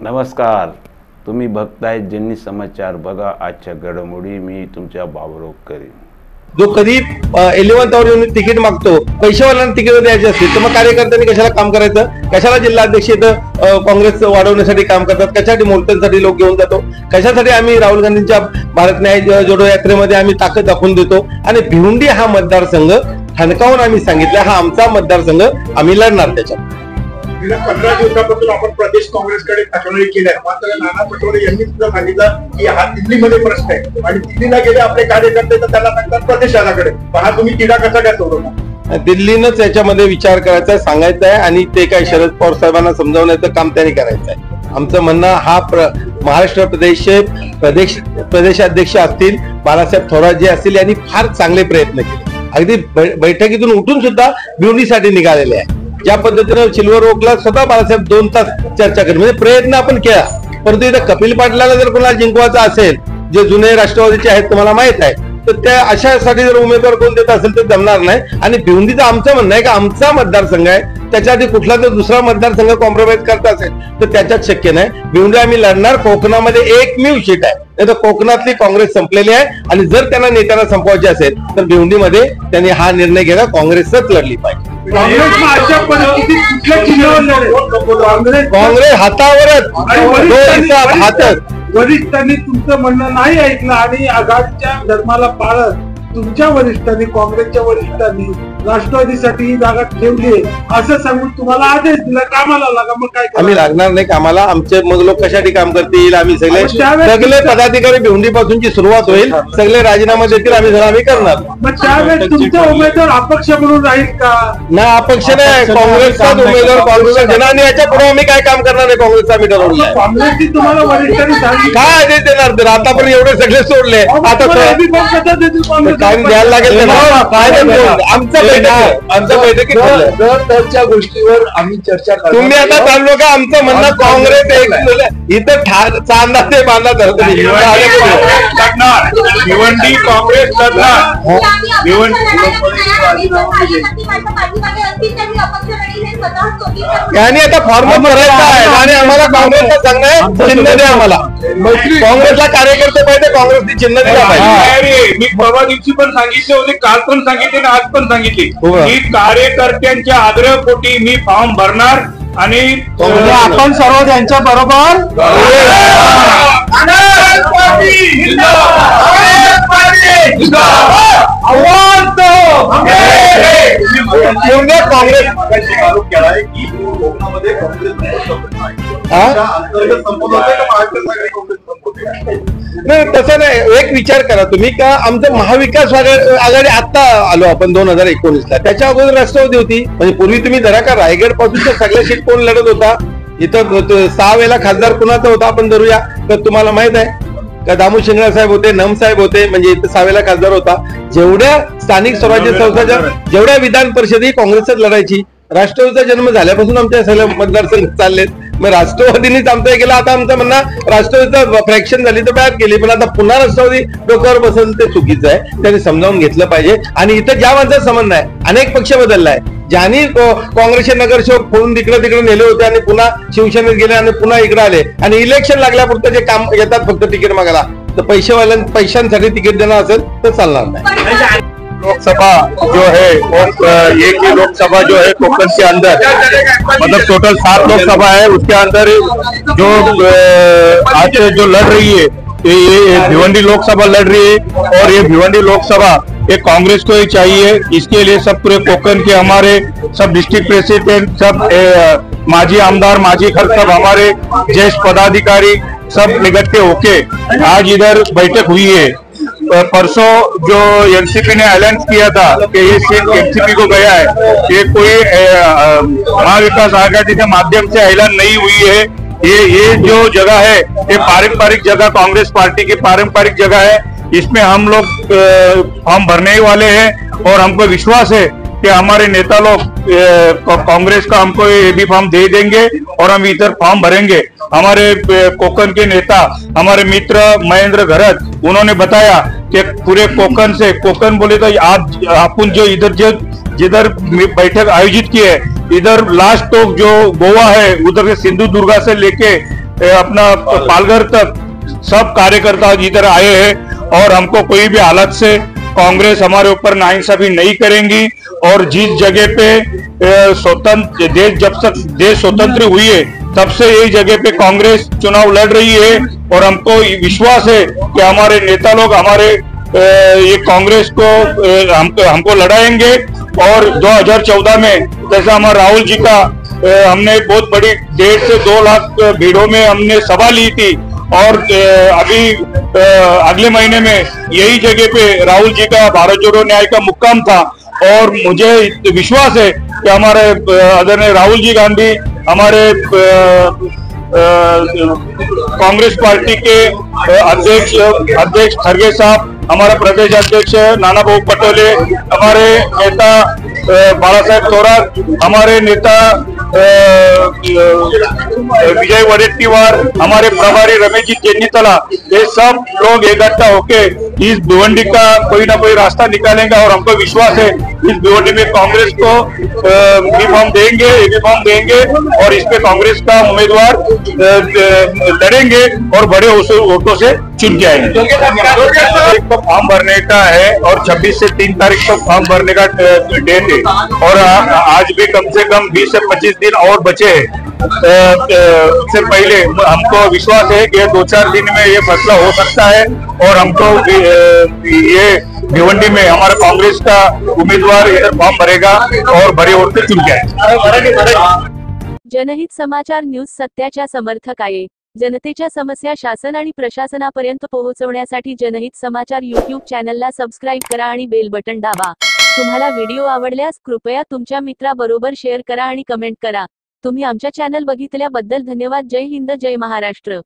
नमस्कार, तुम्ही बघताय ज्यांनी समाचार. बघा आजच्या घडामोडी. मी तुमच्या बाबुराव करीम. जो कधी 11th आवर येऊन तिकीट मागतो, पैशावाल्यांना तिकीट द्यायची असतील तर मग कार्यकर्त्यांनी कशाला काम करायचं? कशाला जिल्हाध्यक्ष इथं काँग्रेस वाढवण्यासाठी काम करतात? कशासाठी मोर्चांसाठी लोक घेऊन जातो? कशासाठी आम्ही राहुल गांधींच्या भारत न्याय जोडो यात्रेमध्ये आम्ही ताकद दाखवून देतो? आणि भिवंडी हा मतदारसंघ ठणकावून आम्ही सांगितलं हा आमचा मतदारसंघ, आम्ही लढणार त्याच्यात. 15 दिवसापासून आपण प्रदेश काँग्रेसकडे तक्रारी केल्या, मात्र नाना पटोले यांनी सुद्धा सांगितलं की हा दिल्लीमध्ये प्रश्न आहे आणि दिल्लीला गेले आपले कार्यकर्ते तर त्याला सांगतात प्रदेशाकडे. पण हा तुम्ही तिढा कसा काय सोडवणार? दिल्लीनंच याच्यामध्ये विचार करायचा, सांगायचा आहे आणि ते काय शरद पवार साहेबांना समजावण्याचं काम त्यांनी करायचं आहे. आमचं म्हणणं हा महाराष्ट्र प्रदेशाध्यक्ष असतील बाळासाहेब थोरात जे असतील यांनी फार चांगले प्रयत्न केले. अगदी बैठकीतून उठून सुद्धा भिवंडीसाठी निघालेले आहे. ज्या पद्धतीनं सिल्वर ओकला स्वतः बाळासाहेब 2 तास चर्चा करून म्हणजे प्रयत्न आपण केला. परंतु इथं कपिल पाटलाला जर कोणाला जिंकवायचं असेल, जे जुने राष्ट्रवादीचे आहेत तुम्हाला माहित आहे, तर त्या अशासाठी जर उमेदवार कोण देत असेल तर जमणार नाही. आणि भिवंडीचं आमचं म्हणणं आहे की आमचा मतदारसंघ आहे, त्याच्याआधी कुठला जर दुसरा मतदारसंघ कॉम्प्रोमाइज करता असेल तर त्याच्यात शक्य नाही. भिवंडी आम्ही लढणार. कोकणामध्ये एकमेव सीट आहे, नाही तर कोकणातली काँग्रेस संपलेली आहे. आणि जर त्यांना नेत्यांना संपवायचे असेल तर भिवंडीमध्ये त्यांनी हा निर्णय घ्यायला काँग्रेसच लढली पाहिजे. काँग्रेस हातावरच हातच. वरिष्ठांनी तुमचं म्हणणं नाही ऐकलं आणि आघाडीच्या धर्माला पाळत तुमच्या वरिष्ठांनी, काँग्रेसच्या वरिष्ठांनी राष्ट्रवादीसाठी ही जागा ठेवली असं सांगून तुम्हाला आदेश दिला कामाला लागा. मग काय आम्ही लागणार नाही कामाला. आमचे मग लोक कशासाठी काम करतील? आम्ही सगळे पदाधिकारी भिवंडी पासूनची सुरुवात होईल, सगळे राजीनामा देतील, आम्ही करणार. मग त्यावेळेस तुमचा उमेदवार अपक्ष म्हणून राहील का? ना अपक्ष नाही, काँग्रेसचाच उमेदवार काँग्रेसचा घेणार. आणि याच्या पुढे आम्ही काय काम करणार आहे काँग्रेसचा आम्ही ठरवलं. काँग्रेसची तुम्हाला वरिष्ठांनी सांगितलं काय आदेश देणार? तर आतापर्यंत एवढे सगळे सोडले, आता काय द्यायला लागेल त्यांना? आमच्या बैठकीत त्या गोष्टीवर आम्ही चर्चा करतो. तुम्ही आता चाललो का? आमचं म्हणणं काँग्रेस इथं चांदा ते बांधा धरतो. भिवंडी काँग्रेस लढणार. यांनी आता फॉर्म करायचा आहे आणि आम्हाला काँग्रेसला सांगणं आहे चिन्ह द्या. आम्हाला काँग्रेसला कार्यकर्ते पाहिजे, काँग्रेसची चिन्ह दिला पाहिजे. मी परवा दिवशी पण सांगितले होते, काल पण सांगितले आणि आज पण सांगितले की कार्यकर्त्यांच्या आग्रहपोटी मी फॉर्म भरणार आणि आपण सर्व त्यांच्या बरोबर नाही तसं नाही. एक विचार करा तुम्ही का आमचं महाविकास आघाडी आता आलो आपण 2019ला, त्याच्या अगोदर राष्ट्रवादी होती. म्हणजे पूर्वी तुम्ही धरा का रायगड पासूनच्या सगळ्या सीट कोण लढत होता? इथं 6 वेळेला खासदार कुणाचा होता आपण धरूया तर तुम्हाला माहित आहे का? दामू शिंगडा साहेब होते, नम साहेब होते, म्हणजे इथं 6 वेळेला खासदार होता. जेवढ्या स्थानिक स्वराज्य संस्थाच्या जेवढ्या विधान परिषद ही काँग्रेसच लढायची. राष्ट्रवादीचा जन्म झाल्यापासून आमच्या सगळ्या मतदारसंघ चाललेत. मग राष्ट्रवादीनेच आमचं हे केलं. आता आमचं म्हणणं राष्ट्रवादीचं फ्रॅक्शन झाली तर बॅड केली, पण आता पुन्हा राष्ट्रवादी डोक्यावर बसून ते चुकीचं आहे. त्यांनी समजावून घेतलं पाहिजे. आणि इथं ज्या माणसाचं संबंध आहे, अनेक पक्ष बदललाय. ज्यांनी काँग्रेसचे नगरसेवक फोडून तिकडे नेले होते आणि पुन्हा शिवसेनेत गेले आणि पुन्हा इकडे आले आणि इलेक्शन लागल्यापुरतं जे काम येतात फक्त तिकीट मागायला, तर पैशांसाठी तिकीट देणार असेल तर चालणार नाही. लोकसभा जो है एक ही लोकसभा जो है कोकण के अंदर, मतलब टोटल 7 लोकसभा है, उसके अंदर जो आज जो लड़ रही है ये भिवंडी लोकसभा लड़ रही है. और ये भिवंडी लोकसभा ये कांग्रेस को ही चाहिए. इसके लिए सब पूरे कोकण के हमारे सब डिस्ट्रिक्ट प्रेसिडेंट, सब माजी आमदार, माजी खर सब हमारे ज्येष्ठ पदाधिकारी सब निकट के होके आज इधर बैठक हुई है. परसों जो एनसीपी ने ऐलान किया था कि ये सीट एनसीपी को गया है, ये कोई महाविकास आघाड़ी के माध्यम से ऐलान नहीं हुई है. ये जो जगह है ये पारंपरिक जगह, कांग्रेस पार्टी की पारंपरिक जगह है. इसमें हम लोग फॉर्म भरने ही वाले हैं और हमको विश्वास है कि हमारे नेता लोग कांग्रेस का हमको ये भी फॉर्म दे देंगे और हम इधर फॉर्म भरेंगे. हमारे कोकण के नेता, हमारे मित्र महेंद्र घरत, उन्होंने बताया कि पूरे कोकण से, कोकण बोले तो अपन जो इधर जिधर बैठक आयोजित की है, इधर लास्ट तक जो गोवा है उधर से सिंधुदुर्गा से लेके अपना पालघर तक सब कार्यकर्ता इधर आए हैं और हमको कोई भी हालत से कांग्रेस हमारे ऊपर नाइंसाफी नहीं करेंगी। और जिस जगह पे स्वतंत्र देश, जब तक देश स्वतंत्र हुई है तब से यही जगह पे कांग्रेस चुनाव लड़ रही है और हमको विश्वास है कि हमारे नेता लोग हमारे ये कांग्रेस को हमको लड़ाएंगे। और 2014 में जैसा हमारे राहुल जी का हमने बहुत बड़ी 1.5 से 2 लाख भीड़ों में हमने सभा ली थी और अभी अगले महीने में यही जगह पे राहुल जी का भारत जोड़ो न्याय का मुक्काम था। और मुझे विश्वास है कि हमारे आदरणीय राहुल जी गांधी, हमारे कांग्रेस पार्टी के अध्यक्ष खड़गे साहब, हमारा प्रदेश अध्यक्ष नाना भाऊ पटोले, हमारे नेता बाला साहेब थोरात, हमारे नेता विजय वडेट्टीवार, हमारे प्रभारी रमेश जी चेन्नीतला, ये सब लोग इकट्ठा होके इस भिवंडी का कोई ना कोई रास्ता निकालेंगे। और हमको विश्वास है इस भिवंडी में कांग्रेस को फॉर्म देंगे और इस पे कांग्रेस का उम्मीदवार लड़ेंगे और बड़े वोटों से चुन के आएंगे। तो फॉर्म भरने का है और 26 से 3 तारीख तक फॉर्म भरने का डेट है और आज भी कम से कम 20 से 25 दिन और बचे हैं। उससे पहले हमको विश्वास है कि 2-4 दिन में ये फैसला हो सकता है और हमको ये भिवंडी में हमारा कांग्रेस का उम्मीदवार इधर फॉर्म भरेगा और बड़े वोट से चुन जाएगा। जनहित समाचार न्यूज सत्याच्या समर्थक आहे। जनतेच्या समस्या शासन आणि प्रशासनापर्यंत पोहोचवण्यासाठी जनहित समाचार YouTube चॅनलला सबस्क्राइब करा आणि बेल बटन दाबा। तुम्हाला व्हिडिओ आवडल्यास कृपया तुमच्या मित्राबरोबर शेअर करा आणि कमेंट करा। तुम्ही आमच्या चॅनल बघितल्याबद्दल धन्यवाद। जय हिंद, जय महाराष्ट्र।